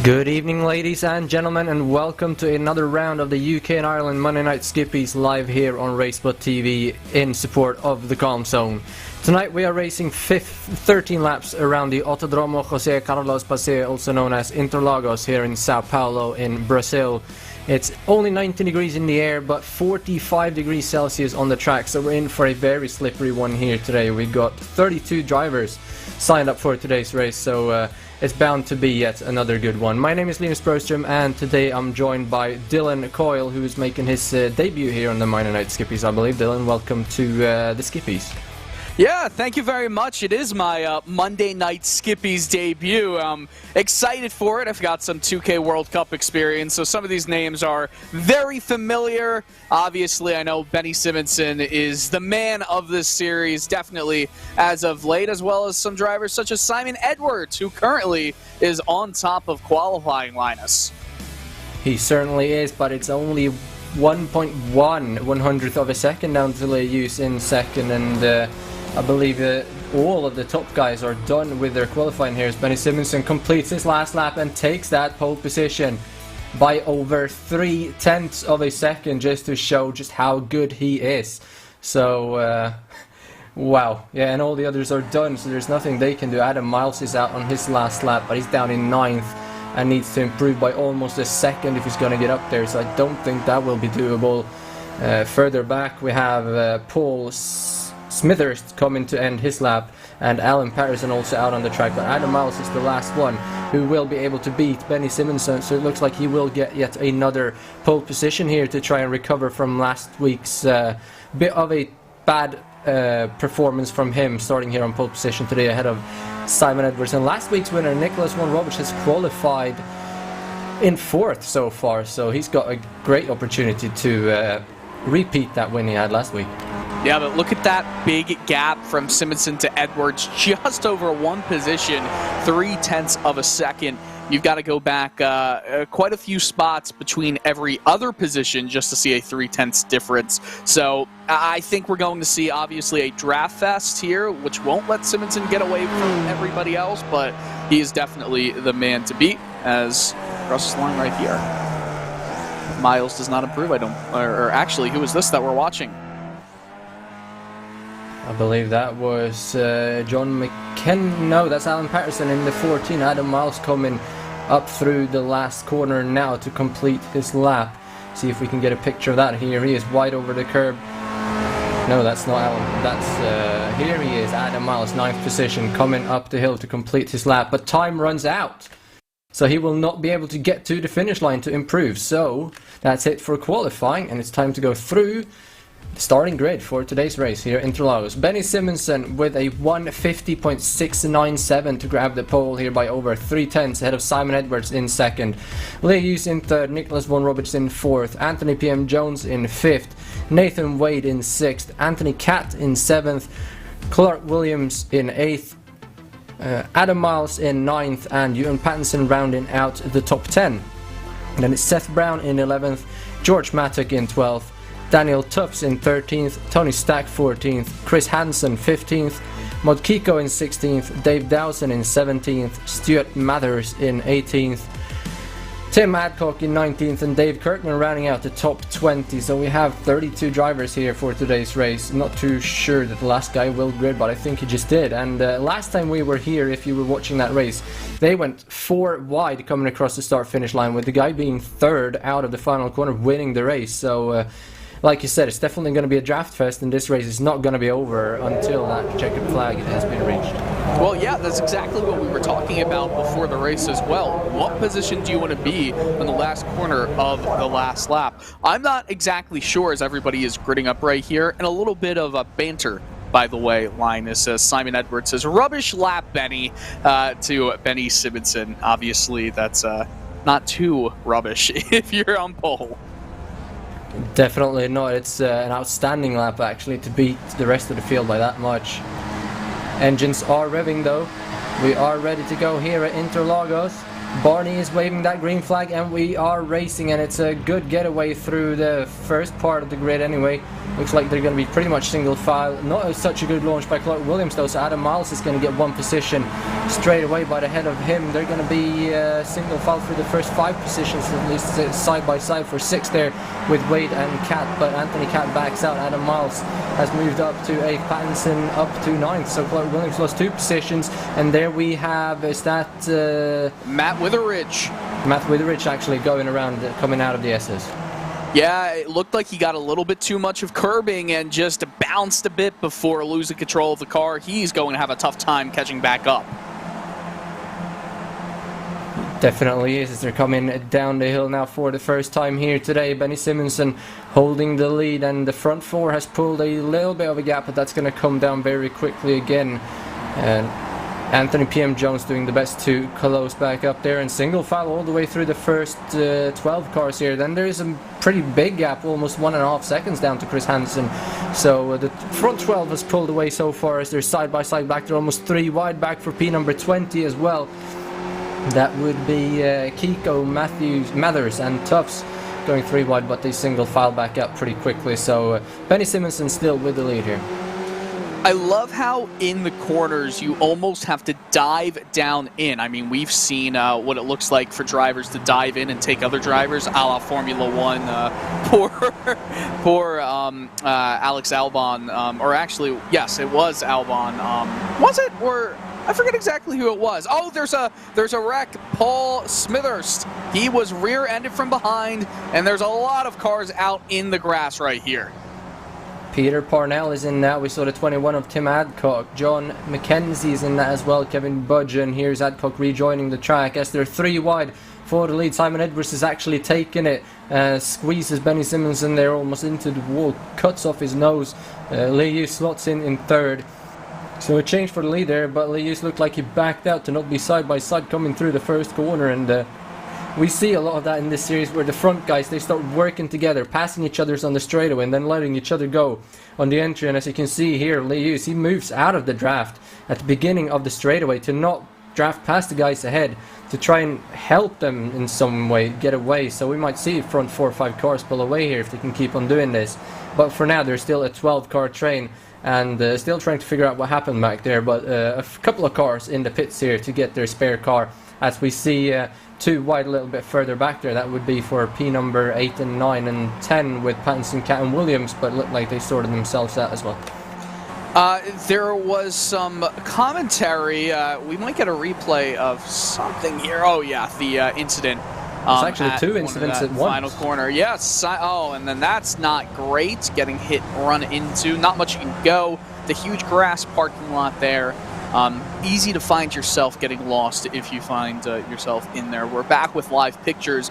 Good evening, ladies and gentlemen, and welcome to another round of the UK and Ireland Monday Night Skippys live here on RaceSpotTV in support of the Calm Zone. Tonight we are racing 13 laps around the Autodromo José Carlos Pace, also known as Interlagos, here in Sao Paulo in Brazil. It's only 19 degrees in the air, but 45 degrees Celsius on the track, so we're in for a very slippery one here today. We got 32 drivers signed up for today's race, so it's bound to be yet another good one. My name is Linus Broström, and today I'm joined by Dylan Coyle, who's making his debut here on the Monday Night Skippys, I believe. Dylan, welcome to the Skippys. Yeah, thank you very much. It is my Monday Night Skippys debut. I'm excited for it. I've got some 2K World Cup experience, so some of these names are very familiar. Obviously, I know Benny Simonsen is the man of this series, definitely as of late, as well as some drivers such as Simon Edwards, who currently is on top of qualifying, Linus. He certainly is, but it's only 1.1 of a second down to Leus in second, and I believe all of the top guys are done with their qualifying here as Benny Simonsen completes his last lap and takes that pole position by over 0.3 of a second, just to show just how good he is. So, wow. Yeah, and all the others are done, so there's nothing they can do. Adam Miles is out on his last lap, but he's down in 9th and needs to improve by almost a second if he's going to get up there, so I don't think that will be doable. Further back we have Paul Smithers coming to end his lap, and Alan Patterson also out on the track, but Adam Miles is the last one who will be able to beat Benny Simonsen, so it looks like he will get yet another pole position here to try and recover from last week's bit of a bad performance from him, starting here on pole position today ahead of Simon Edwards. And last week's winner, Nicholas von Roberts, has qualified in 4th so far, so he's got a great opportunity to repeat that win he had last week. Yeah, but look at that big gap from Simonsen to Edwards, just over one position, 0.3 of a second. You've got to go back quite a few spots between every other position just to see a 0.3 difference. So I think we're going to see, obviously, a draft fest here, which won't let Simonsen get away from everybody else, but he is definitely the man to beat, as crosses the line right here. Miles does not improve, or actually, who is this that we're watching? I believe that was John McKenna. No, that's Alan Patterson in the 14. Adam Miles coming up through the last corner now to complete his lap. See if we can get a picture of that. Here he is, wide over the curb. No, that's not Alan. That's here he is, Adam Miles, 9th position, coming up the hill to complete his lap. But time runs out, so he will not be able to get to the finish line to improve. So that's it for qualifying, and it's time to go through starting grid for today's race here at Interlagos. Benny Simonsen with a 150.697 to grab the pole here by over 0.3 ahead of Simon Edwards in second. Leus in third, Nicholas von Roberts in 4th, Anthony P.M. Jones in 5th, Nathan Wade in 6th, Anthony Catt in 7th, Clark Williams in 8th, Adam Miles in 9th, and Ewan Pattinson rounding out the top 10. Then it's Seth Brown in 11th, George Mattock in 12th, Daniel Tufts in 13th, Tony Stack 14th, Chris Hansen 15th, Mod Kiko in 16th, Dave Dowson in 17th, Stuart Mathers in 18th, Tim Adcock in 19th, and Dave Kirkman rounding out the top 20. So we have 32 drivers here for today's race. Not too sure that the last guy will grid, but I think he just did. And last time we were here, if you were watching that race, they went 4 wide coming across the start-finish line, with the guy being 3rd out of the final corner winning the race. So like you said, it's definitely going to be a draft fest, and this race is not going to be over until that checkered flag has been reached. Well, yeah, that's exactly what we were talking about before the race as well. What position do you want to be on the last corner of the last lap? I'm not exactly sure, as everybody is gridding up right here, and a little bit of a banter, by the way, Linus, as Simon Edwards says, "Rubbish lap, Benny," to Benny Simonsen. Obviously, that's not too rubbish if you're on pole. Definitely not. It's an outstanding lap, actually, to beat the rest of the field by that much. Engines are revving, though. We are ready to go here at Interlagos. Barney is waving that green flag, and we are racing, and it's a good getaway through the first part of the grid anyway. Looks like they're going to be pretty much single file. Not such a good launch by Clark Williams though, so Adam Miles is going to get one position straight away by the head of him. They're going to be single file through the first 5 positions, at least side by side for 6 there with Wade and Cat, but Anthony Cat backs out. Adam Miles has moved up to 8th, Pattinson up to 9th, so Clark Williams lost 2 positions, and there we have, is that Matt Witheridge. Matt Witheridge actually going around, coming out of the S's. Yeah, it looked like he got a little bit too much of curbing and just bounced a bit before losing control of the car. He's going to have a tough time catching back up. Definitely is, as they're coming down the hill now for the first time here today. Benny Simonson holding the lead, and the front 4 has pulled a little bit of a gap, but that's going to come down very quickly again. And Anthony P.M. Jones doing the best to close back up there, and single file all the way through the first 12 cars here. Then there is a pretty big gap, almost 1.5 seconds down to Chris Hansen. So the front 12 has pulled away so far, as they're side by side back. They're almost 3 wide back for P number 20 as well. That would be Kiko, Mathers and Tufts going 3 wide, but they single file back up pretty quickly. So Benny Simonson still with the lead here. I love how in the corners you almost have to dive down in. I mean, we've seen what it looks like for drivers to dive in and take other drivers, a la Formula 1. Poor Alex Albon, or actually, yes, it was Albon. Was it? Or I forget exactly who it was. Oh, there's a wreck. Paul Smithhurst. He was rear-ended from behind, and there's a lot of cars out in the grass right here. Peter Parnell is in that. We saw the 21 of Tim Adcock. John McKenzie is in that as well. Kevin Budgeon. Here's Adcock rejoining the track as they're 3 wide for the lead. Simon Edwards is actually taking it. Squeezes Benny Simmons in there almost into the wall. Cuts off his nose. Liu slots in 3rd. So a change for the lead there, but Liu looked like he backed out to not be side by side coming through the first corner, and we see a lot of that in this series where the front guys, they start working together, passing each other on the straightaway and then letting each other go on the entry. And as you can see here, Liu, he moves out of the draft at the beginning of the straightaway to not draft past the guys ahead, to try and help them in some way get away. So we might see front 4 or 5 cars pull away here if they can keep on doing this. But for now, there's still a 12-car train, and still trying to figure out what happened back there. But a couple of cars in the pits here to get their spare car, as we see 2 wide a little bit further back there. That would be for P number 8 and 9 and 10 with Pattinson, Cat and Williams, but looked like they sorted themselves out as well. There was some commentary. We might get a replay of something here. Oh yeah, the incident. It's actually 2 incidents at once. Final corner. Yes. Oh, and then that's not great. Getting hit, run into. Not much you can go. The huge grass parking lot there. Easy to find yourself getting lost if you find yourself in there. We're back with live pictures.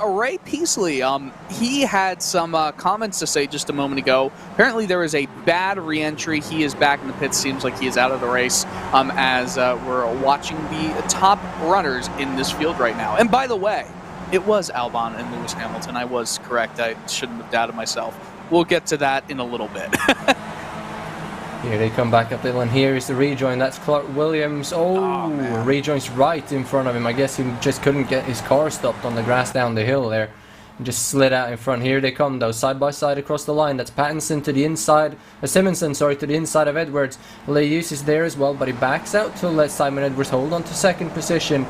Ray Peasley, he had some comments to say just a moment ago. Apparently there is a bad re-entry. He is back in the pits. Seems like he is out of the race as we're watching the top runners in this field right now. And by the way, it was Albon and Lewis Hamilton. I was correct. I shouldn't have doubted myself. We'll get to that in a little bit. Here they come back up the hill, and here is the rejoin. That's Clark Williams. Oh, rejoins right in front of him. I guess he just couldn't get his car stopped on the grass down the hill there. And just slid out in front. Here they come though, side by side across the line. That's Pattinson to the inside, Simonson, sorry, to the inside of Edwards. Leus is there as well, but he backs out to let Simon Edwards hold on to 2nd position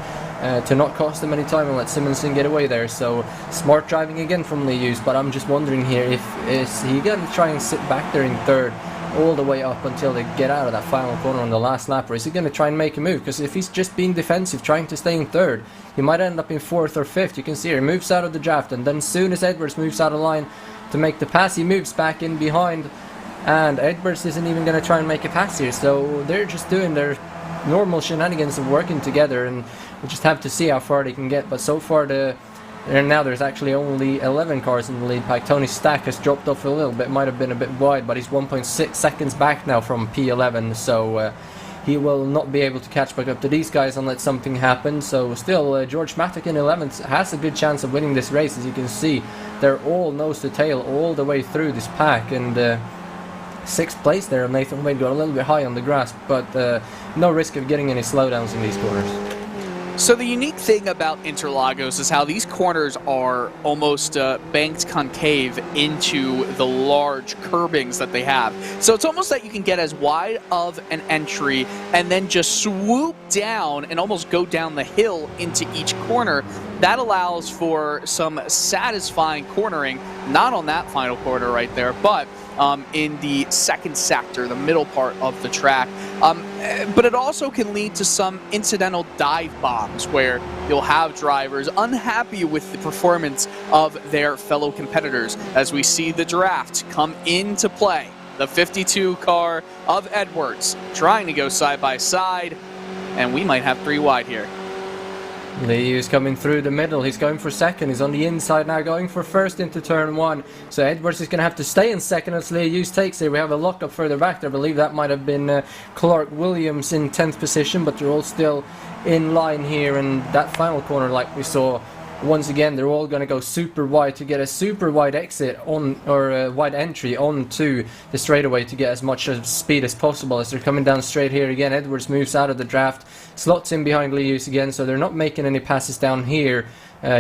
to not cost him any time and let Simonson get away there. So smart driving again from Leus, but I'm just wondering here is he going to try and sit back there in 3rd all the way up until they get out of that final corner on the last lap, or is he going to try and make a move? Because if he's just being defensive, trying to stay in 3rd, he might end up in 4th or 5th. You can see here, he moves out of the draft, and then as soon as Edwards moves out of line to make the pass, he moves back in behind, and Edwards isn't even going to try and make a pass here. So they're just doing their normal shenanigans of working together, and we'll just have to see how far they can get. But so far now there's actually only 11 cars in the lead pack. Tony Stack has dropped off a little bit, might have been a bit wide, but he's 1.6 seconds back now from P11, so he will not be able to catch back up to these guys unless something happens. So still, George Matic in 11th has a good chance of winning this race. As you can see, they're all nose to tail all the way through this pack, and 6th place there. Nathan Wade got a little bit high on the grass, but no risk of getting any slowdowns in these corners. So the unique thing about Interlagos is how these corners are almost banked concave into the large curbings that they have. So it's almost that you can get as wide of an entry and then just swoop down and almost go down the hill into each corner. That allows for some satisfying cornering, not on that final corner right there, but in the second sector, the middle part of the track. But it also can lead to some incidental dive bombs where you'll have drivers unhappy with the performance of their fellow competitors as we see the draft come into play. The 52 car of Edwards trying to go side by side, and we might have 3 wide here. Liu is coming through the middle. He's going for second. He's on the inside now, going for first into turn 1. So Edwards is going to have to stay in second as Liu takes it. We have a lockup further back there. I believe that might have been Clark Williams in 10th position, but they're all still in line here. And that final corner, like we saw, once again, they're all going to go super wide to get a super wide exit on, or a wide entry onto the straightaway to get as much speed as possible as they're coming down straight here again. Edwards moves out of the draft, slots in behind Lius again, so they're not making any passes down here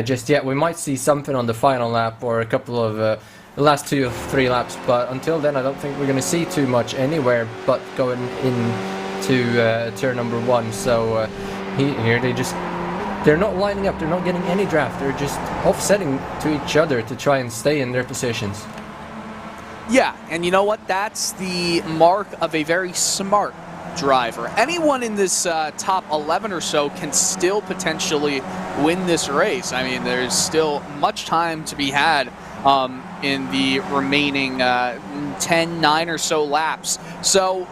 just yet. We might see something on the final lap or a couple of the last 2 or 3 laps, but until then I don't think we're going to see too much anywhere but going into turn number 1. So here they're not lining up, they're not getting any draft, they're just offsetting to each other to try and stay in their positions. Yeah, and you know what? That's the mark of a very smart driver. Anyone in this top 11 or so can still potentially win this race. I mean, there's still much time to be had in the remaining 10, 9 or so laps. So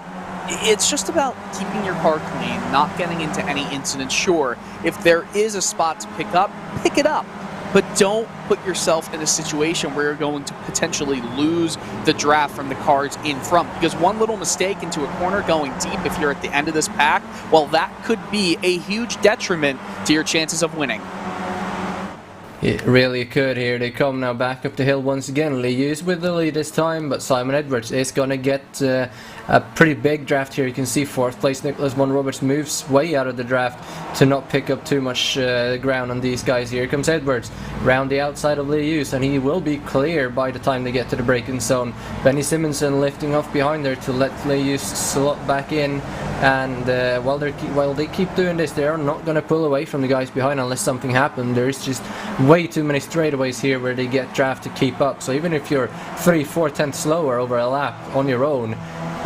it's just about keeping your car clean, not getting into any incidents. Sure, if there is a spot to pick it up, but don't put yourself in a situation where you're going to potentially lose the draft from the cars in front, because one little mistake into a corner going deep, if you're at the end of this pack, well, that could be a huge detriment to your chances of winning. It really could. Here they come now, back up the hill once again. Liu's with the lead this time, but Simon Edwards is going to get a pretty big draft here. You can see 4th place Nicholas Von Roberts moves way out of the draft to not pick up too much ground on these guys. Here comes Edwards round the outside of Liu's, and he will be clear by the time they get to the braking zone. Benny Simonson lifting off behind there to let Liu's slot back in, and while they keep doing this, they are not going to pull away from the guys behind unless something happens. There's just way too many straightaways here where they get draft to keep up. So even if you're 3-4 tenths slower over a lap on your own,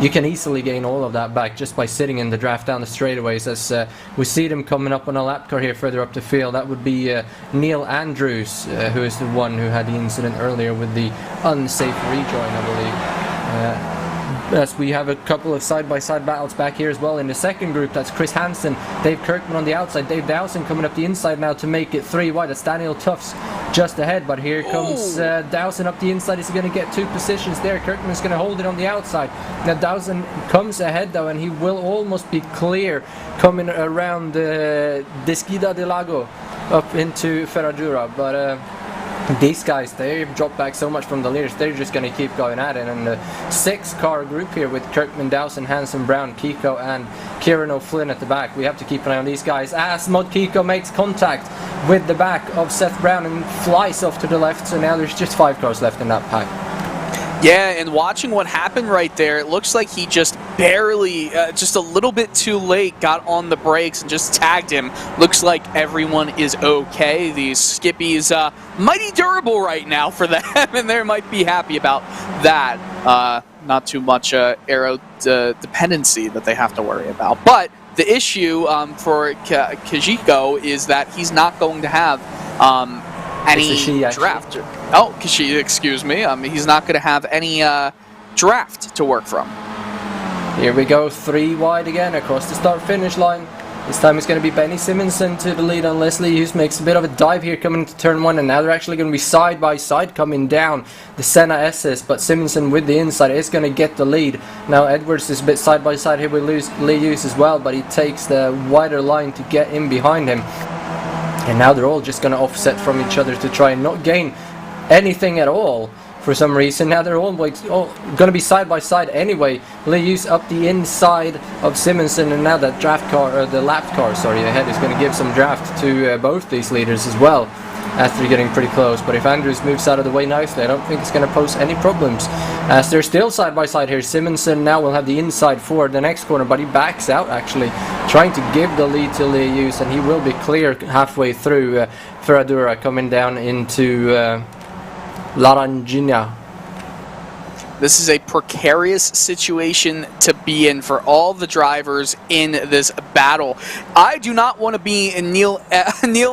you can easily gain all of that back just by sitting in the draft down the straightaways, as we see them coming up on a lap car here further up the field. That would be Neil Andrews, who is the one who had the incident earlier with the unsafe rejoin, I believe. As we have a couple of side-by-side battles back here as well in the second group. That's Chris Hansen, Dave Kirkman on the outside, Dave Dowson coming up the inside now to make it 3 wide. That's Daniel Tufts just ahead, but here comes Dowson up the inside. He's going to get 2 positions there. Kirkman's going to hold it on the outside. Now Dowson comes ahead though, and he will almost be clear coming around Desquida de Lago up into Ferradura, but these guys, they've dropped back so much from the leaders, they're just going to keep going at it. And the 6-car group here with Kirkman, Dowson, Hansen, Brown, Kiko and Kieran O'Flynn at the back. We have to keep an eye on these guys as Mod Kiko makes contact with the back of Seth Brown and flies off to the left. So now there's just 5 cars left in that pack. Yeah, and watching what happened right there, it looks like he just barely, just a little bit too late, got on the brakes and just tagged him. Looks like everyone is okay. These Skippys, mighty durable right now for them, and they might be happy about that. Not too much aero dependency that they have to worry about. But the issue for Kajiko is that he's not going to have any draft. Oh, Kashi, excuse me. He's not going to have any draft to work from. Here we go, 3 wide again across the start-finish line. This time it's going to be Benny Simonson to the lead on Leslie Hughes. Makes a bit of a dive here coming into turn 1, and now they're actually going to be side by side coming down the Senna SS, but Simonson with the inside is going to get the lead. Now Edwards is a bit side by side here with Lee Hughes as well, but he takes the wider line to get in behind him. And now they're all just going to offset from each other to try and not gain anything at all for some reason. Now they're all going to be side by side anyway. Lewis up the inside of Simonsen, and now that draft car, or the lap car, sorry, ahead is going to give some draft to both these leaders as well, after getting pretty close. But if Andrews moves out of the way nicely, I don't think it's going to pose any problems, as they're still side by side here. Simonsen now will have the inside for the next corner, but he backs out actually, trying to give the lead to Lewis, and he will be clear halfway through Ferradura, coming down into Laranjina. This is a precarious situation to be in for all the drivers in this battle. I do not want to be in Neil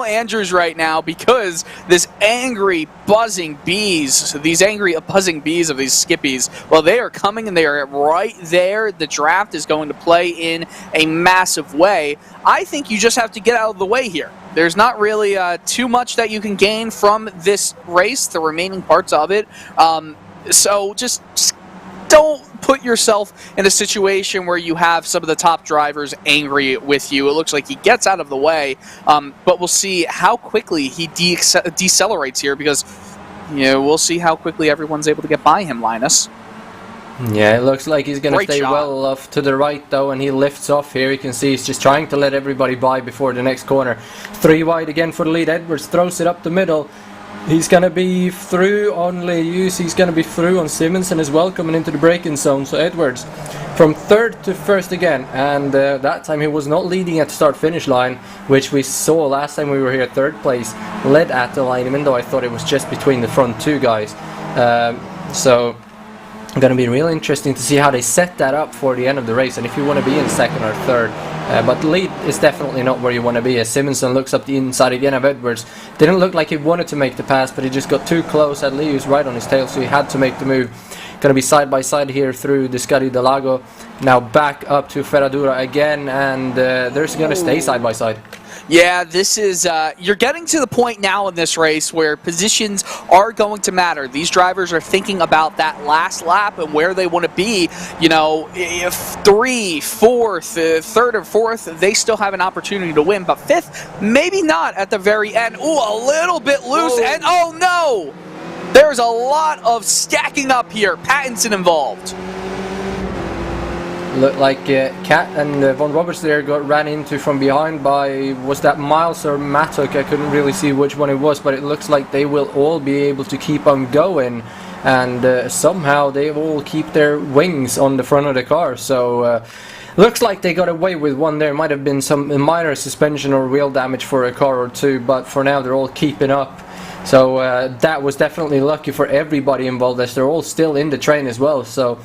Andrews right now, because this angry buzzing bees, these angry buzzing bees of these Skippys, well, they are coming and they are right there. The draft is going to play in a massive way. I think you just have to get out of the way here. There's not really too much that you can gain from this race, the remaining parts of it. So just don't put yourself in a situation where you have some of the top drivers angry with you. It looks like he gets out of the way, but we'll see how quickly he decelerates here, because we'll see how quickly everyone's able to get by him, Linus. Yeah, it looks like he's going to stay well off to the right though, and he lifts off here. You can see he's just trying to let everybody by before the next corner. 3 wide again for the lead. Edwards throws it up the middle. He's going to be through on Lewis, he's going to be through on Simonsen as well, coming into the braking zone. So Edwards from third to first again, and that time he was not leading at the start-finish line, which we saw last time we were here. Third place led at the line, even though I thought it was just between the front two guys. So going to be really interesting to see how they set that up for the end of the race, and if you want to be in second or third. But the lead is definitely not where you want to be, as Simonsen looks up the inside again of Edwards. Didn't look like he wanted to make the pass, but he just got too close, had Lewis right on his tail, so he had to make the move. Going to be side by side here through the Interlagos. Now back up to Ferradura again, and they're going to stay side by side. Yeah, this is, you're getting to the point now in this race where positions are going to matter. These drivers are thinking about that last lap and where they want to be. If 3, 4th, 3rd or 4th, they still have an opportunity to win, but 5th, maybe not at the very end. Ooh, a little bit loose, and oh no! There's a lot of stacking up here. Pattinson involved. Looked like Kat and Von Roberts there ran into from behind by, was that Miles or Mattock? I couldn't really see which one it was, but it looks like they will all be able to keep on going, and somehow they all keep their wings on the front of the car. So looks like they got away with one there. Might have been some minor suspension or wheel damage for a car or two, but for now they're all keeping up. So that was definitely lucky for everybody involved, as they're all still in the train as well. So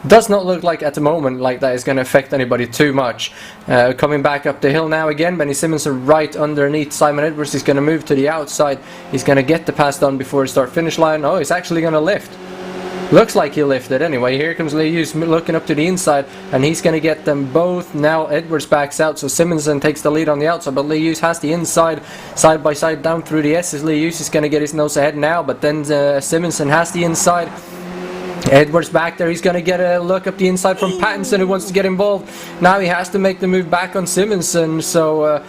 does not look like at the moment like that is going to affect anybody too much. Coming back up the hill now again, Benny Simonsen right underneath Simon Edwards. He's going to move to the outside. He's going to get the pass done before the start finish line. Oh, he's actually going to lift. Looks like he lifted anyway. Here comes Lewis looking up to the inside, and he's going to get them both. Now Edwards backs out, so Simonsen takes the lead on the outside, but Lewis has the inside, side by side down through the S's. Lewis is going to get his nose ahead now, but then Simonsen has the inside. Edwards back there, he's going to get a look up the inside from Pattinson, who wants to get involved. Now he has to make the move back on Simonsen, so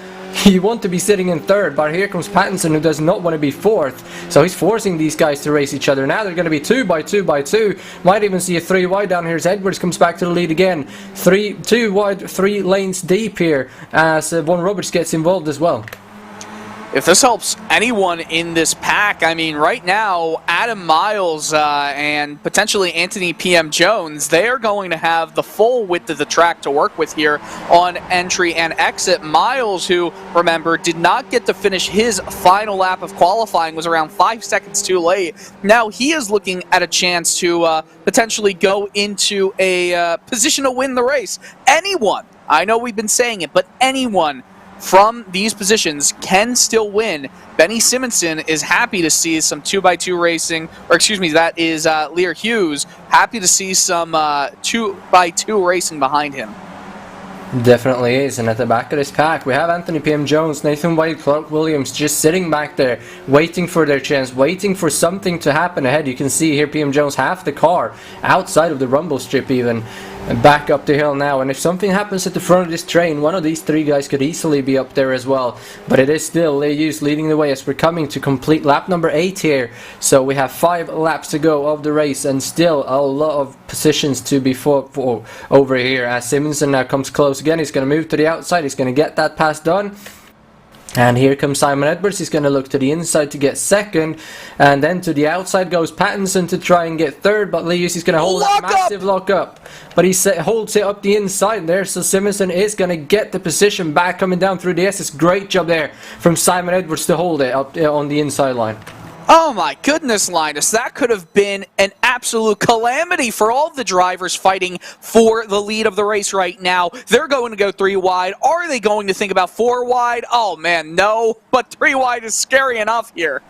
you want to be sitting in third, but here comes Pattinson, who does not want to be fourth. So he's forcing these guys to race each other. Now they're going to be 2 by 2 by 2. Might even see a 3 wide down here as Edwards comes back to the lead again. 2 wide, 3 lanes deep here, as Von Roberts gets involved as well. If this helps anyone in this pack, I mean, right now, Adam Miles and potentially Anthony P.M. Jones, they are going to have the full width of the track to work with here on entry and exit. Miles, who, remember, did not get to finish his final lap of qualifying, was around 5 seconds too late. Now he is looking at a chance to potentially go into a position to win the race. Anyone, I know we've been saying it, but anyone from these positions can still win. Benny Simonsen is happy to see some 2x2 racing, or excuse me, that is Lear Hughes, happy to see some 2x2 racing behind him. Definitely is, and at the back of this pack we have Anthony P.M. Jones, Nathan White, Clark Williams just sitting back there waiting for their chance, waiting for something to happen ahead. You can see here P.M. Jones half the car outside of the rumble strip even. back up the hill now, and if something happens at the front of this train, one of these three guys could easily be up there as well. But it is still Leus leading the way as we're coming to complete lap number 8 here. So we have 5 laps to go of the race, and still a lot of positions to be fought for over here, as Simonsen now comes close again. He's going to move to the outside, he's going to get that pass done. And here comes Simon Edwards. He's going to look to the inside to get second, and then to the outside goes Pattinson to try and get third, but Leus is going to hold that massive lock up, but he holds it up the inside there, so Simonsen is going to get the position back coming down through the SS. Great job there from Simon Edwards to hold it up on the inside line. Oh my goodness, Linus, that could have been an absolute calamity for all of the drivers fighting for the lead of the race right now. They're going to go 3 wide. Are they going to think about 4 wide? Oh man, no, but 3 wide is scary enough here.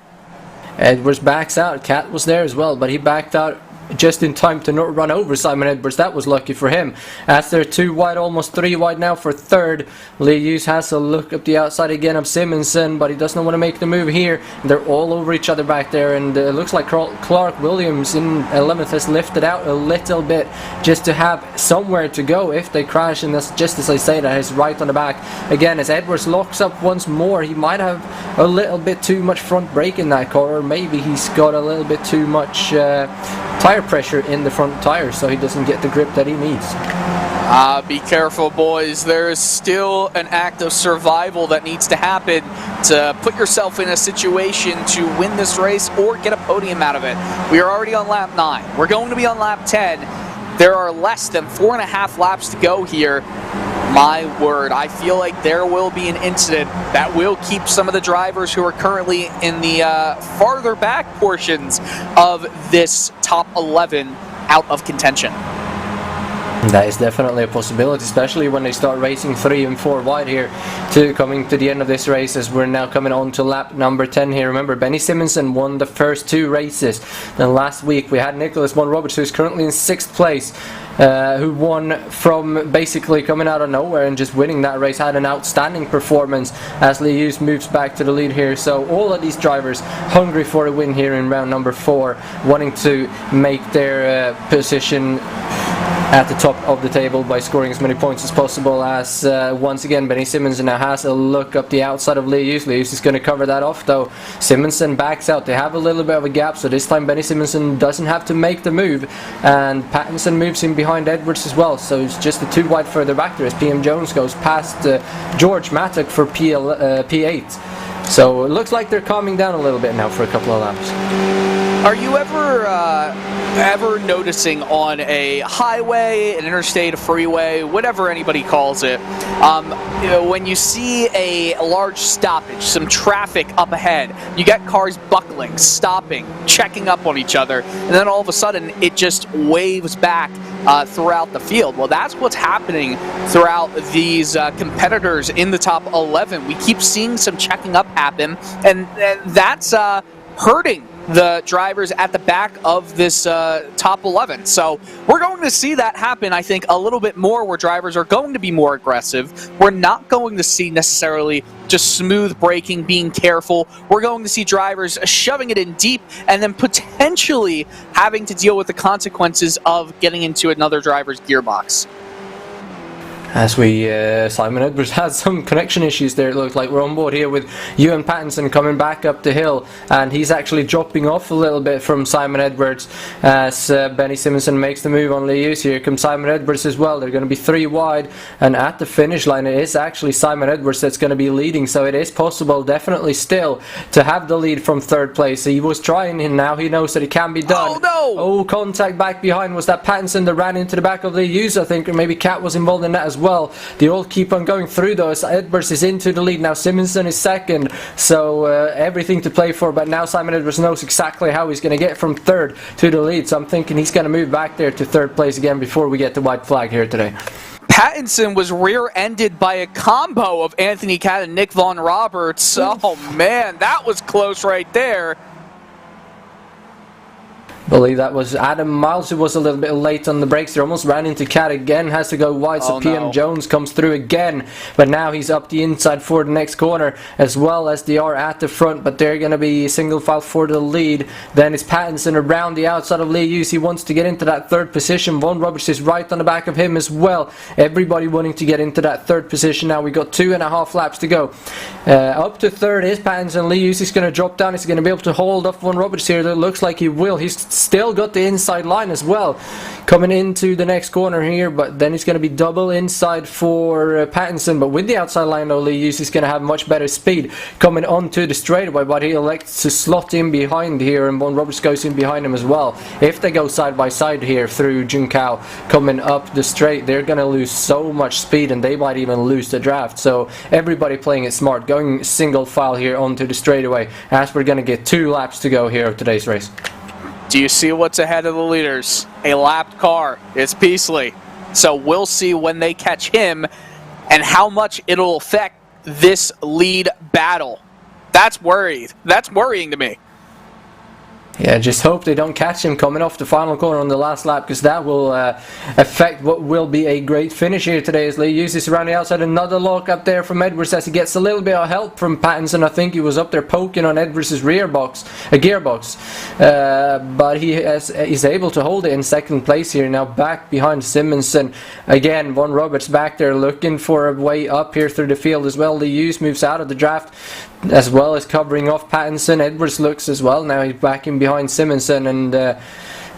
Edwards backs out. Cat was there as well, but he backed out just in time to not run over Simon Edwards. That was lucky for him. As they're 2 wide, almost 3 wide now for third. Leus has a look up the outside again of Simonsen, but he doesn't want to make the move here. They're all over each other back there, and it looks like Clark Williams in 11th has lifted out a little bit just to have somewhere to go if they crash, and that's just as I say that, he's right on the back. Again, as Edwards locks up once more, he might have a little bit too much front brake in that car, or maybe he's got a little bit too much tire pressure in the front tires, so he doesn't get the grip that he needs. Be careful, boys. There's still an act of survival that needs to happen to put yourself in a situation to win this race or get a podium out of it. We are already on lap 9. We're going to be on lap 10. There are less than 4.5 laps to go here. My word, I feel like there will be an incident that will keep some of the drivers who are currently in the farther back portions of this top 11 out of contention. That is definitely a possibility, especially when they start racing 3 and 4 wide here coming to the end of this race, as we're now coming on to lap number 10 here. Remember, Benny Simonsen won the first 2 races. Then last week we had Nicholas Von Roberts, who's currently in 6th place, who won from basically coming out of nowhere and just winning that race. Had an outstanding performance as Leus moves back to the lead here. So all of these drivers hungry for a win here in round number 4, wanting to make their position at the top of the table by scoring as many points as possible, as once again Benny Simonsen now has a look up the outside of Leus. Leus is going to cover that off though. Simonsen backs out. They have a little bit of a gap, so this time Benny Simonsen doesn't have to make the move, and Pattinson moves in behind Edwards as well, so it's just the 2 wide further back there as PM Jones goes past George Mattock for P8. So it looks like they're calming down a little bit now for a couple of laps. Are you ever noticing on a highway, an interstate, a freeway, whatever anybody calls it, when you see a large stoppage, some traffic up ahead, you get cars buckling, stopping, checking up on each other, and then all of a sudden it just waves back throughout the field? Well, that's what's happening throughout these competitors in the top 11. We keep seeing some checking up happen, and that's hurting the drivers at the back of this top 11. So we're going to see that happen, I think, a little bit more, where drivers are going to be more aggressive. We're not going to see necessarily just smooth braking, being careful. We're going to see drivers shoving it in deep and then potentially having to deal with the consequences of getting into another driver's gearbox. As Simon Edwards has some connection issues there. It looks like we're on board here with Ewan Pattinson coming back up the hill, and he's actually dropping off a little bit from Simon Edwards as Benny Simonsen makes the move on Leus. Here comes Simon Edwards as well. They're going to be 3 wide, and at the finish line it is actually Simon Edwards that's going to be leading, so it is possible definitely still to have the lead from 3rd place. He was trying, and now he knows that it can be done. Oh no! Oh, contact back behind. Was that Pattinson that ran into the back of Leus, I think, or maybe Cat was involved in that as well. They all keep on going through those. Edwards is into the lead now. Simonsen is 2nd, so everything to play for. But now Simon Edwards knows exactly how he's going to get from 3rd to the lead. So I'm thinking he's going to move back there to 3rd place again before we get the white flag here today. Pattinson was rear-ended by a combo of Anthony Cat and Nick Von Roberts. Oh man, that was close right there. believe that was Adam Miles who was a little bit late on the brakes. They almost ran into Cat again, has to go wide, so PM Jones comes through again, but now he's up the inside for the next corner, as well as they are at the front, but they're going to be single file for the lead. Then it's Pattinson around the outside of Lee Hughes. He wants to get into that third position. Von Roberts is right on the back of him as well. Everybody wanting to get into that third position now. We got 2.5 laps to go. Up to third is Pattinson. Lee Hughes is going to drop down. He's going to be able to hold off Von Roberts here. It looks like he will. He's still got the inside line as well coming into the next corner here, but then it's going to be double inside for Pattinson. But with the outside line though, Lee Hughes is going to have much better speed coming onto the straightaway, but he elects to slot in behind here, and Von Roberts goes in behind him as well. If they go side by side here through Junkao coming up the straight, they're going to lose so much speed and they might even lose the draft. So everybody playing it smart, going single file here onto the straightaway, as we're going to get 2 laps to go here of today's race. Do you see what's ahead of the leaders? A lapped car. It's Peasley. So we'll see when they catch him and how much it'll affect this lead battle. That's worrying to me. Yeah, just hope they don't catch him coming off the final corner on the last lap, because that will affect what will be a great finish here today, as Lee Hughes is around the outside. Another lock up there from Edwards as he gets a little bit of help from Pattinson. I think he was up there poking on Edwards' gearbox. But he is able to hold it in second place here, now back behind Simonson. Again, Von Roberts back there looking for a way up here through the field as well. Lee Hughes moves out of the draft, as well as covering off Pattinson. Edwards looks as well. Now he's back in behind Simonson, and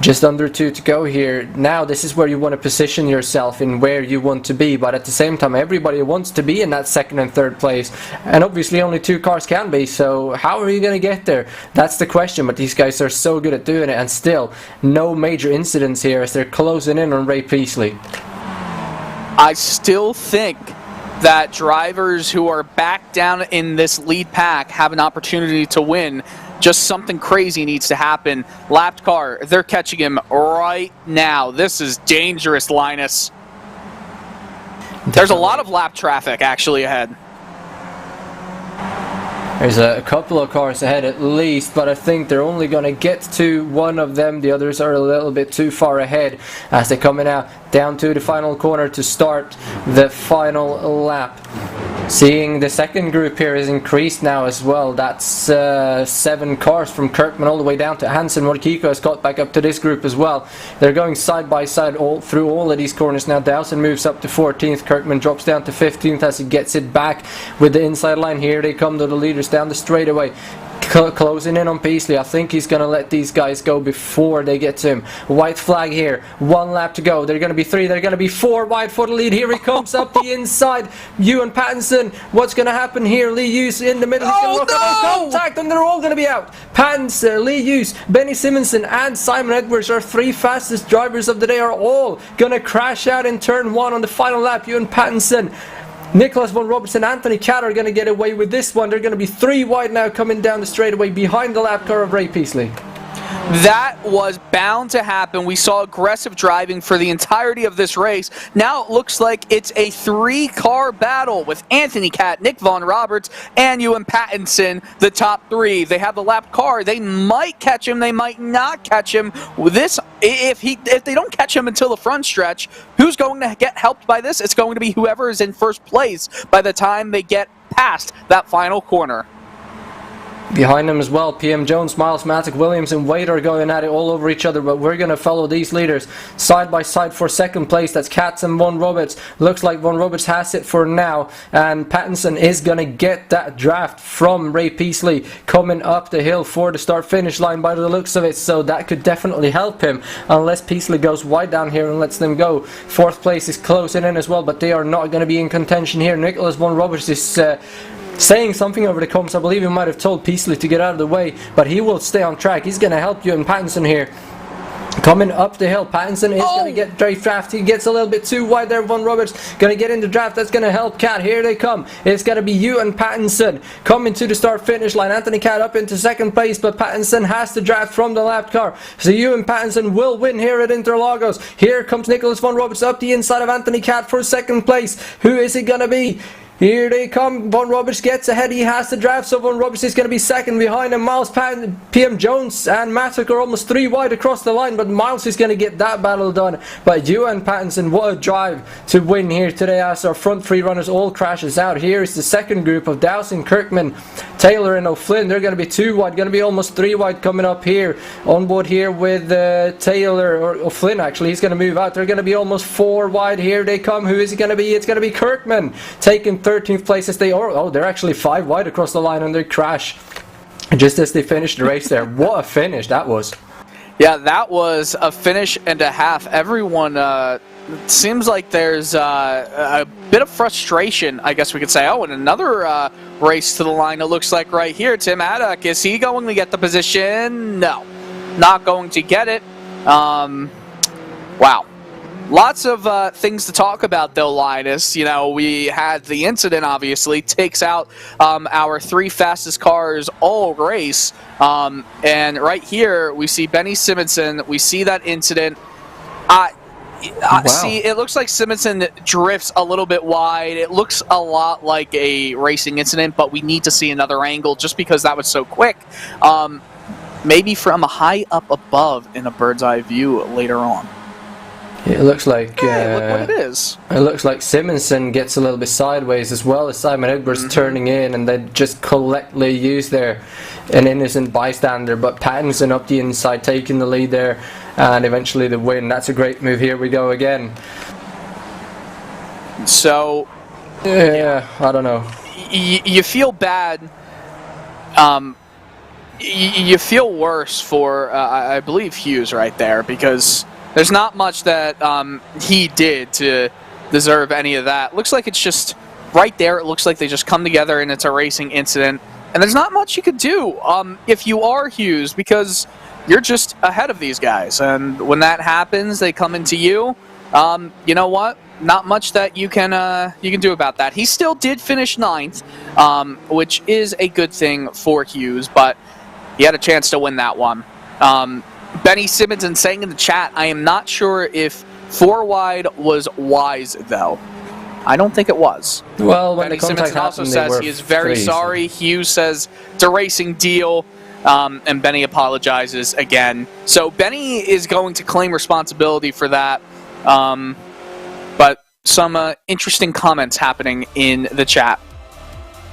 just under 2 to go here. Now this is where you want to position yourself in where you want to be, but at the same time everybody wants to be in that second and third place, and obviously only 2 cars can be, so how are you going to get there? That's the question. But these guys are so good at doing it, and still no major incidents here as they're closing in on Ray Peasley. I still think that drivers who are back down in this lead pack have an opportunity to win. Just something crazy needs to happen. Lapped car, they're catching him right now. This is dangerous, Linus. There's a lot of lap traffic actually ahead. There's a couple of cars ahead at least, but I think they're only going to get to one of them. The others are a little bit too far ahead as they're coming out down to the final corner to start the final lap. Seeing the second group here is increased now as well. That's 7 cars from Kirkman all the way down to Hansen. Morkiko has got back up to this group as well. They're going side by side through all of these corners now. Dowson moves up to 14th. Kirkman drops down to 15th as he gets it back with the inside line. Here they come to the leaders down the straightaway. Closing in on Peasley. I think he's going to let these guys go before they get to him. White flag here. 1 lap to go. They're going to be 3. They're going to be 4 wide for the lead. Here he comes up the inside. Ewan Pattinson. What's going to happen here? Lee Hughes in the middle. He's going to look at contact, and they're all going to be out. Pattinson, Lee Hughes, Benny Simonson, and Simon Edwards, our 3 fastest drivers of the day, are all going to crash out in turn 1 on the final lap. Ewan Pattinson, Nicholas Von Roberts and Anthony Cat are going to get away with this one. They're going to be 3 wide now coming down the straightaway behind the lap car of Ray Peasley. That was bound to happen. We saw aggressive driving for the entirety of this race. Now it looks like it's a 3-car battle with Anthony Cat, Nick Von Roberts, and Ewan Pattinson, the top 3. They have the lap car. They might catch him. They might not catch him. If they don't catch him until the front stretch, who's going to get helped by this? It's going to be whoever is in first place by the time they get past that final corner. Behind them as well, PM Jones, Miles, Matic, Williams and Wade are going at it all over each other, but we're going to follow these leaders side by side for second place. That's Katz and Von Roberts. Looks like Von Roberts has it for now, and Pattinson is going to get that draft from Ray Peasley coming up the hill for the start-finish line by the looks of it, so that could definitely help him unless Peasley goes wide down here and lets them go. 4th place is closing in as well, but they are not going to be in contention here. Nicholas Von Roberts is saying something over the comms. I believe he might have told Peasley to get out of the way, but he will stay on track. He's going to help you in Pattinson here. Coming up the hill, Pattinson is going to get draft. He gets a little bit too wide there. Von Roberts going to get in the draft. That's going to help Cat. Here they come. It's going to be you and Pattinson coming to the start-finish line. Anthony Cat up into second place, but Pattinson has to draft from the lap car. So you and Pattinson will win here at Interlagos. Here comes Nicholas Von Roberts up the inside of Anthony Cat for second place. Who is it going to be? Here they come. Von Roberts gets ahead. He has the drive, so Von Roberts is going to be second. Behind him, Miles PM Jones and Mattock are almost 3 wide across the line, but Miles is going to get that battle done by Ewan Pattinson. What a drive to win here today as our front 3 runners all crashes out. Here is the second group of Dowsing, Kirkman, Taylor and O'Flynn. They're going to be 2 wide, going to be almost 3 wide coming up here. On board here with Taylor, or O'Flynn actually, he's going to move out. They're going to be almost 4 wide. Here they come. Who is it going to be? It's going to be Kirkman taking 13th place as they are. Oh, they're actually 5 wide across the line on their crash just as they finished the race there. What a finish that was. Yeah, that was a finish and a half. Everyone seems like there's a bit of frustration, I guess we could say. Oh, and another race to the line, it looks like right here. Tim Haddock, is he going to get the position? No, not going to get it. Wow. Lots of things to talk about, though, Linus. You know, we had the incident, obviously, takes out our 3 fastest cars all race. And right here, we see Benny Simonson. We see that incident. Wow. See, it looks like Simonson drifts a little bit wide. It looks a lot like a racing incident, but we need to see another angle just because that was so quick. Maybe from a high up above in a bird's eye view later on. It looks like hey, look what it is. It looks like Simonson gets a little bit sideways as well as Simon Edwards turning in, and they just collectively use there an innocent bystander, but Pattinson up the inside taking the lead there and eventually the win. That's a great move. Here we go again. So yeah, I don't know. You feel bad. You feel worse for I believe Hughes right there, because there's not much that he did to deserve any of that. Looks like it's just right there. It looks like they just come together and it's a racing incident. And there's not much you could do if you are Hughes, because you're just ahead of these guys. And when that happens, they come into you. You know what? Not much that you can do about that. He still did finish 9th, which is a good thing for Hughes, but he had a chance to win that one. Benny Simonson saying in the chat, I am not sure if 4 wide was wise, though. I don't think it was. Well, when Benny the contact Simonson also happened, says he is very sorry. Hughes says it's a racing deal, and Benny apologizes again. So Benny is going to claim responsibility for that. But some interesting comments happening in the chat.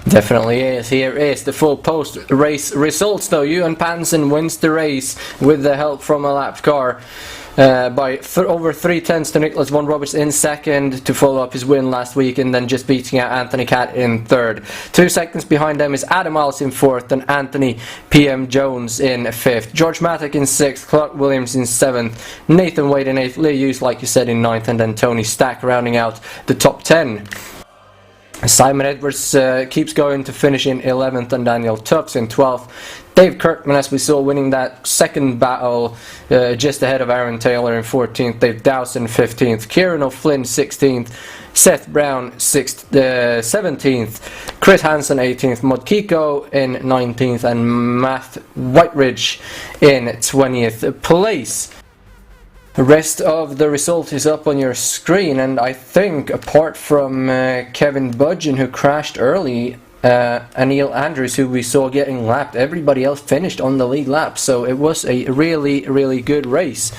Definitely is. Here is the full post-race results, though. Ewan Pattinson wins the race with the help from a lapped car by over 3/10 to Nicholas Von Roberts in second to follow up his win last week, and then just beating out Anthony Catt in third. 2 seconds behind them is Adam Miles in fourth and Anthony PM Jones in fifth. George Mattock in sixth, Clark Williams in seventh, Nathan Wade in eighth, Lee Hughes, like you said, in ninth, and then Tony Stack rounding out the top 10. Simon Edwards keeps going to finish in 11th, and Daniel Tufts in 12th. Dave Kirkman, as we saw, winning that second battle just ahead of Aaron Taylor in 14th. Dave Dowson 15th. Kieran O'Flynn 16th. Seth Brown 17th. Chris Hansen 18th. Mod Kiko in 19th. And Matt Whiteridge in 20th place. The rest of the result is up on your screen, and I think apart from Kevin Budgeon, who crashed early, and Neil Andrews, who we saw getting lapped, everybody else finished on the lead lap, so it was a really, really good race.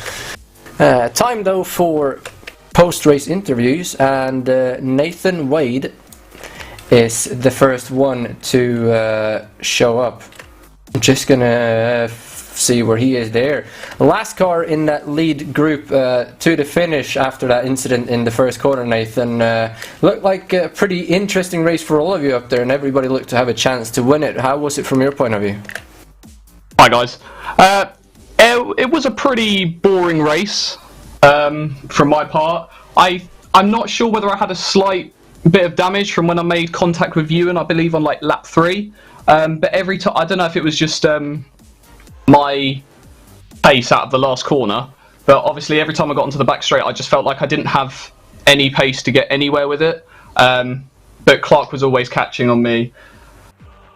Time though for post-race interviews, and Nathan Wade is the first one to show up. I'm just gonna see where he is there. Last car in that lead group to the finish after that incident in the first corner, Nathan. Looked like a pretty interesting race for all of you up there, and everybody looked to have a chance to win it. How was it from your point of view? Hi guys. It was a pretty boring race from my part. I'm not sure whether I had a slight bit of damage from when I made contact with you, and I believe on like lap 3. But every time, I don't know if it was just my pace out of the last corner, but obviously every time I got onto the back straight I just felt like I didn't have any pace to get anywhere with it, but Clark was always catching on me.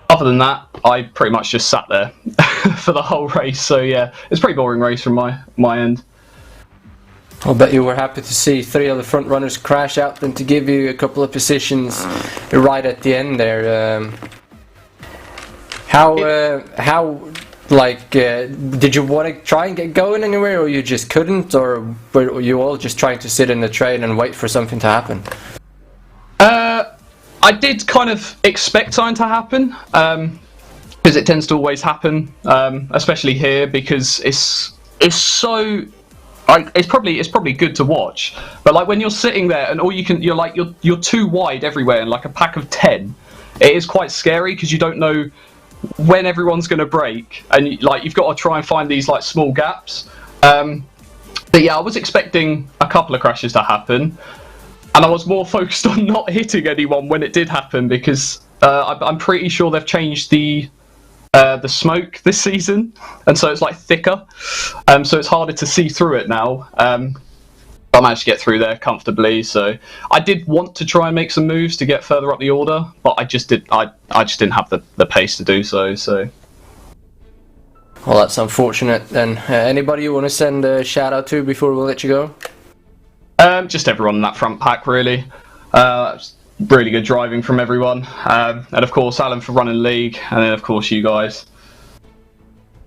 Other than that, I pretty much just sat there for the whole race, so yeah, it's a pretty boring race from my end. I'll bet you were happy to see 3 of the front runners crash out and to give you a couple of positions right at the end there. How did you want to try and get going anywhere, or you just couldn't, or were you all just trying to sit in the train and wait for something to happen? I did kind of expect something to happen, because it tends to always happen, especially here, because it's so. It's probably good to watch, but like when you're sitting there and you're too wide everywhere in like a pack of 10, it is quite scary because you don't know when everyone's going to break, and like you've got to try and find these like small gaps. But yeah, I was expecting a couple of crashes to happen, and I was more focused on not hitting anyone when it did happen, because I'm pretty sure they've changed the smoke this season, and so it's like thicker, so it's harder to see through it now. I managed to get through there comfortably, so I did want to try and make some moves to get further up the order, but I just didn't have the pace to do so. Well, that's unfortunate then. Anybody you want to send a shout out to before we let you go? Just everyone in that front pack, really. Really good driving from everyone, and of course Alan for running league, and then of course you guys.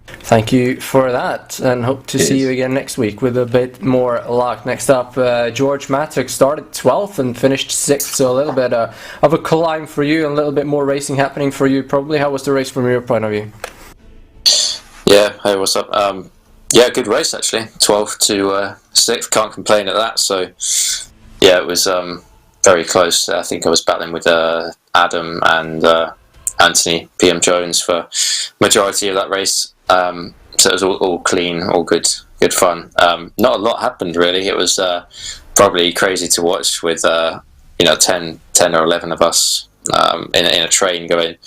Thank you for that, and hope to see you again next week with a bit more luck. Next up, George Mattock started 12th and finished 6th, so a little bit of a climb for you and a little bit more racing happening for you probably. How was the race from your point of view? Yeah, hey, what's up? Yeah, good race actually. 12th to 6th, can't complain at that. So yeah, it was very close. I think I was battling with Adam and Anthony PM Jones for majority of that race. So it was all clean, all good fun. Not a lot happened really. It was probably crazy to watch with 10 or 11 of us in a train going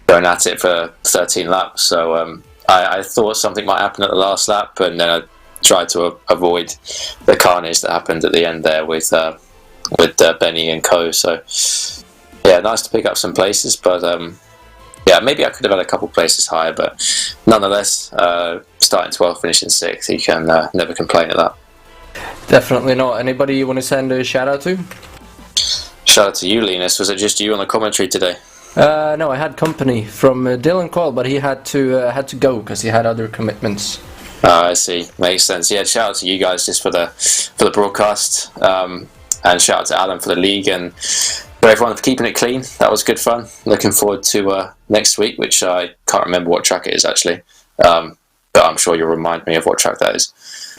at it for 13 laps. So I thought something might happen at the last lap, and then I tried to avoid the carnage that happened at the end there with Benny and co. So yeah, nice to pick up some places, but yeah, maybe I could have had a couple places higher, but nonetheless, starting 12th, finishing 6th, you can never complain at that. Definitely not. Anybody you want to send a shout out to? Shout out to you, Linus. Was it just you on the commentary today? No, I had company from Dylan Coyle, but he had to go because he had other commitments. I see. Makes sense. Yeah, shout out to you guys just for the broadcast, and shout out to Alan for the league, and for everyone for keeping it clean. That was good fun. Looking forward to next week, which I can't remember what track it is actually, but I'm sure you'll remind me of what track that is.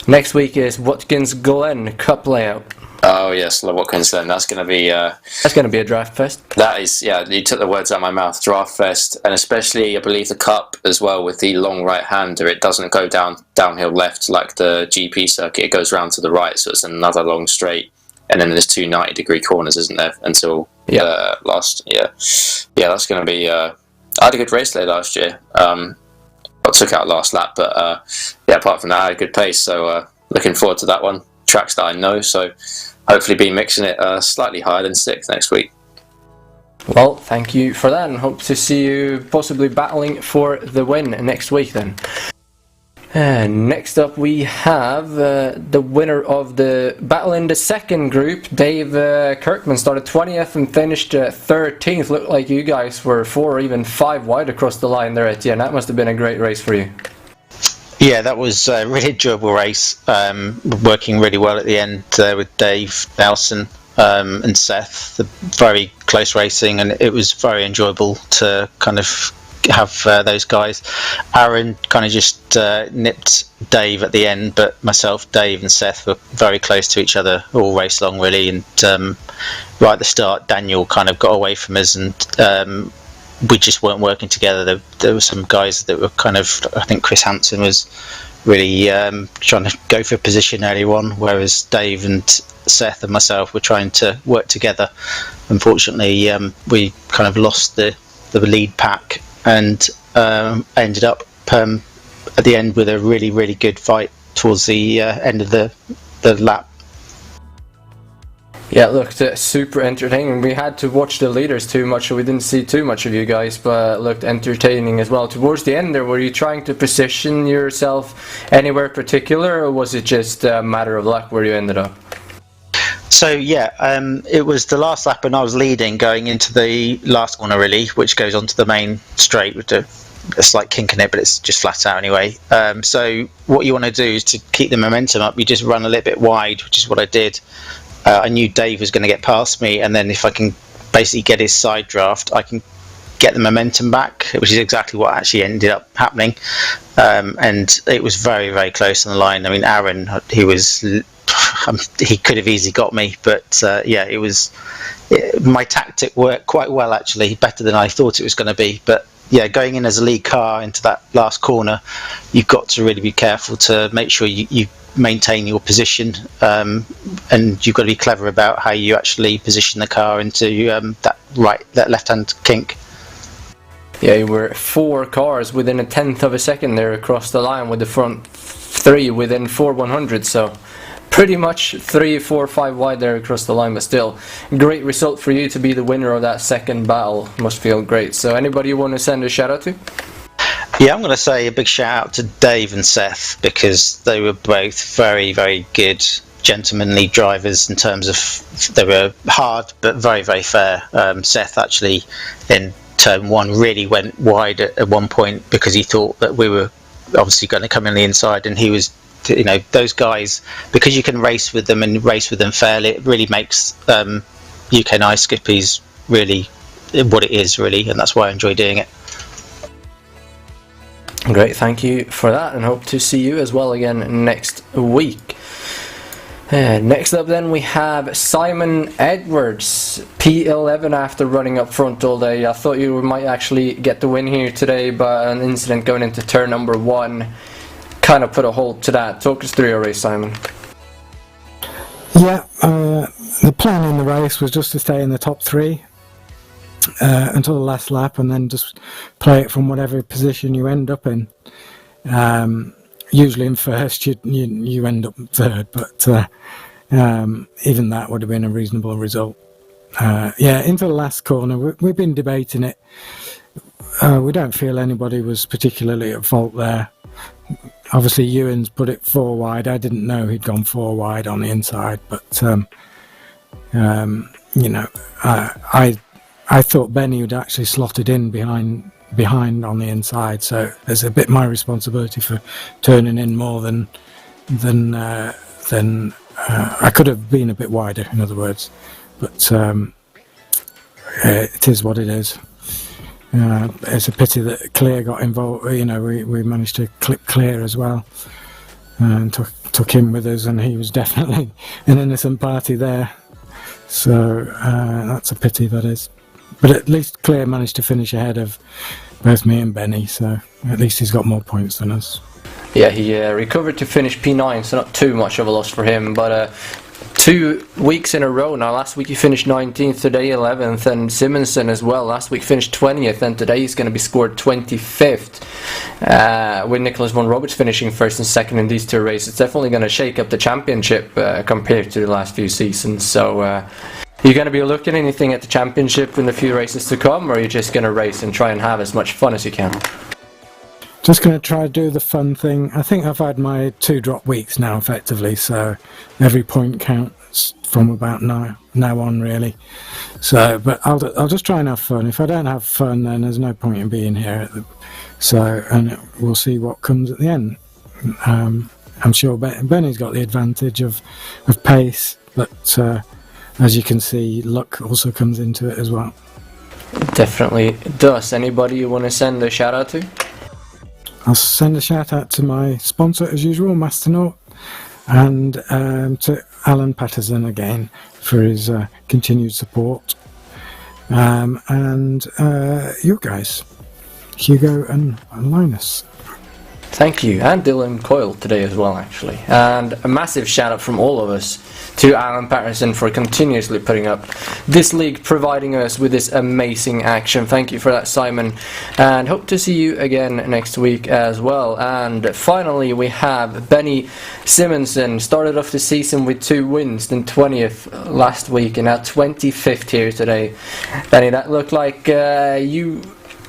Next week is Watkins Glen Cup layout. Oh yes, Watkins Glen. That's going to be a draft fest. That is, yeah. You took the words out of my mouth. Draft fest, and especially I believe the Cup as well with the long right hander. It doesn't go downhill left like the GP circuit. It goes round to the right, so it's another long straight. And then there's 2 90-degree corners, isn't there? Until last, yeah, that's going to be. I had a good race there last year. I took out last lap, but yeah, apart from that, I had a good pace. So looking forward to that one. Tracks that I know, so hopefully be mixing it slightly higher than 6th next week. Well, thank you for that, and hope to see you possibly battling for the win next week then. Next up we have the winner of the battle in the second group, Dave Kirkman, started 20th and finished 13th. Looked like you guys were 4 or even 5 wide across the line there at the end. That must have been a great race for you. Yeah, that was a really enjoyable race, working really well at the end with Dave, Nelson and Seth. Very close racing, and it was very enjoyable to kind of have those guys. Aaron kind of just nipped Dave at the end, but myself, Dave and Seth were very close to each other all race long really, and right at the start Daniel kind of got away from us, and we just weren't working together. There were some guys that were kind of, I think Chris Hansen was really trying to go for a position early on, whereas Dave and Seth and myself were trying to work together. Unfortunately, we kind of lost the lead pack, and ended up at the end with a really, really good fight towards the end of the lap. Yeah, it looked super entertaining. We had to watch the leaders too much, so we didn't see too much of you guys, but it looked entertaining as well. Towards the end there, were you trying to position yourself anywhere particular, or was it just a matter of luck where you ended up? So yeah, it was the last lap and I was leading going into the last corner really, which goes onto the main straight with a slight kink in it, but it's just flat out anyway. So what you want to do is to keep the momentum up, you just run a little bit wide, which is what I did. I knew Dave was going to get past me, and then if I can basically get his side draft, I can get the momentum back, which is exactly what actually ended up happening. And it was very, very close on the line. I mean, Aaron, he could have easily got me, but yeah, my tactic worked quite well actually, better than I thought it was going to be. But yeah, going in as a lead car into that last corner, you've got to really be careful to make sure you maintain your position, and you've got to be clever about how you actually position the car into that left-hand kink. Yeah, you were 4 cars within a tenth of a second there across the line, with the front 3 within 4/100, so pretty much 3, 4, 5 wide there across the line, but still, great result for you to be the winner of that second battle. Must feel great. So anybody you want to send a shout out to? Yeah, I'm going to say a big shout out to Dave and Seth, because they were both very, very good, gentlemanly drivers in terms of they were hard but very, very fair. Seth actually in turn 1 really went wide at one point because he thought that we were obviously going to come in the inside, and he was, you know, those guys, because you can race with them and race with them fairly, it really makes UK&I Skippys really what it is really, and that's why I enjoy doing it. Great, thank you for that, and hope to see you as well again next week. Next up then we have Simon Edwards, P11 after running up front all day. I thought you might actually get the win here today, but an incident going into turn number 1 kind of put a halt to that. Talk us through your race, Simon. Yeah, the plan in the race was just to stay in the top 3 until the last lap, and then just play it from whatever position you end up in. Usually in first you end up third, but even that would have been a reasonable result. Yeah, into the last corner, we've been debating it. We don't feel anybody was particularly at fault there. Obviously Ewan's put it 4 wide. I didn't know he'd gone 4 wide on the inside, but you know, I thought Benny would actually slotted in behind on the inside, so there's a bit my responsibility for turning in more than I could have been a bit wider, in other words, but it is what it is. It's a pity that Clear got involved. You know, we managed to clip Clear as well, and took him with us, and he was definitely an innocent party there. So that's a pity, that is. But at least Clear managed to finish ahead of both me and Benny, so at least he's got more points than us. Yeah, he recovered to finish P9, so not too much of a loss for him, but 2 weeks in a row now. Last week he finished 19th, today 11th, and Simonson as well. Last week finished 20th, and today he's going to be scored 25th. With Nicholas von Roberts finishing 1st and 2nd in these 2 races, it's definitely going to shake up the championship compared to the last few seasons. So you're going to be looking anything at the championship in the few races to come, or are you just going to race and try and have as much fun as you can? Just going to try to do the fun thing. I think I've had my 2 drop weeks now, effectively, so every point counts from about now on, really. So, but I'll just try and have fun. If I don't have fun, then there's no point in being here. And we'll see what comes at the end. I'm sure Benny's got the advantage of pace, but as you can see, luck also comes into it as well. Definitely does. Anybody you want to send a shout out to? I'll send a shout out to my sponsor as usual, Masternaut, and to Alan Patterson again for his continued support, and you guys, Hugo and Linus. Thank you, and Dylan Coyle today as well, actually. And a massive shout out from all of us to Alan Patterson for continuously putting up this league, providing us with this amazing action. Thank you for that, Simon, and hope to see you again next week as well. And finally, we have Benny Simonson. Started off the season with 2 wins, then 20th last week, and now 25th here today. Benny, that looked like you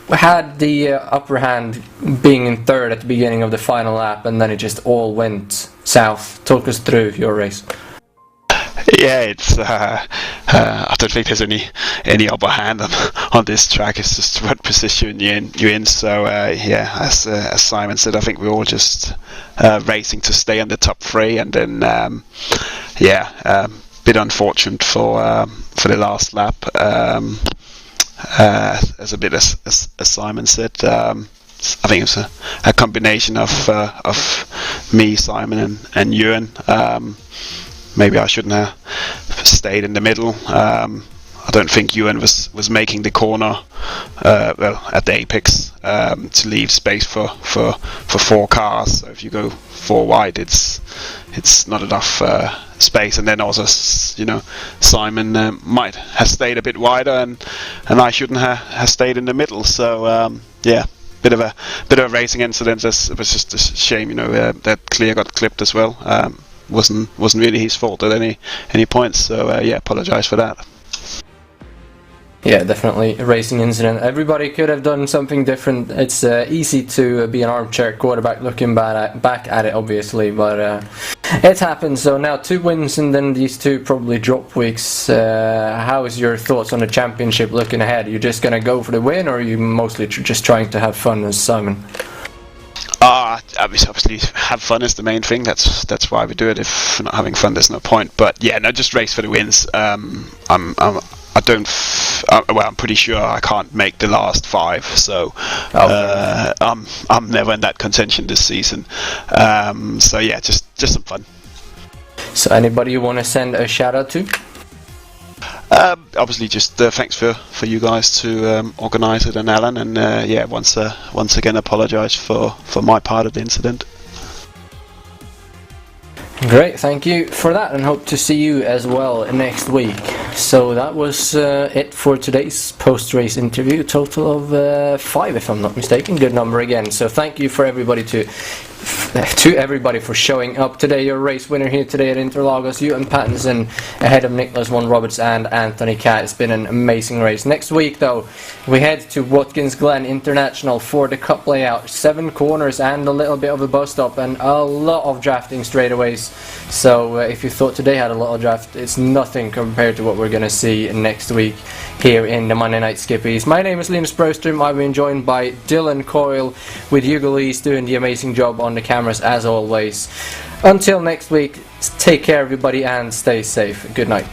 had the upper hand being in 3rd at the beginning of the final lap, and then it just all went south. Talk us through your race. Yeah, it's. I don't think there's any upper hand on this track. It's just what position you're in. So yeah, as Simon said, I think we're all just racing to stay in the top 3, and then bit unfortunate for the last lap. As a bit as Simon said, I think it was a combination of me, Simon, and Ewan. Maybe I shouldn't have stayed in the middle. I don't think Ewan was making the corner at the apex to leave space for 4 cars. So if you go 4 wide, it's not enough space. And then also, Simon might have stayed a bit wider, and I shouldn't have stayed in the middle. So yeah, bit of a racing incident. It was just a shame, that Clear got clipped as well. Wasn't really his fault at any points. So yeah, apologise for that. Yeah, definitely a racing incident. Everybody could have done something different. It's easy to be an armchair quarterback looking back at it, obviously, but it happens. So now 2 wins and then these 2 probably drop weeks. How is your thoughts on the championship looking ahead? Are you just going to go for the win, or are you mostly just trying to have fun, as Simon? Obviously, have fun is the main thing. That's why we do it. If we're not having fun, there's no point. But yeah, no, just race for the wins. I'm pretty sure I can't make the last 5, so I'm never in that contention this season. So yeah, just some fun. So anybody you want to send a shout out to? Obviously, just thanks for you guys to organise it, and Alan, and yeah, once again apologise for my part of the incident. Great, thank you for that, and hope to see you as well next week. So that was it for today's post-race interview. A total of 5, if I'm not mistaken. Good number again. So thank you for everybody to everybody for showing up today. Your race winner here today at Interlagos, Ewan Pattinson, ahead of Nicholas Von Roberts and Anthony Catt. It's been an amazing race. Next week, though, we head to Watkins Glen International for the Cup layout. 7 corners and a little bit of a bus stop, and a lot of drafting straightaways. So if you thought today had a lot of draft, it's nothing compared to what we're going to see next week here in the Monday Night Skippys. My name is Linus Broström. I've been joined by Dylan Coyle, with Hugo Lees doing the amazing job on the cameras as always. Until next week, take care everybody and stay safe. Good night.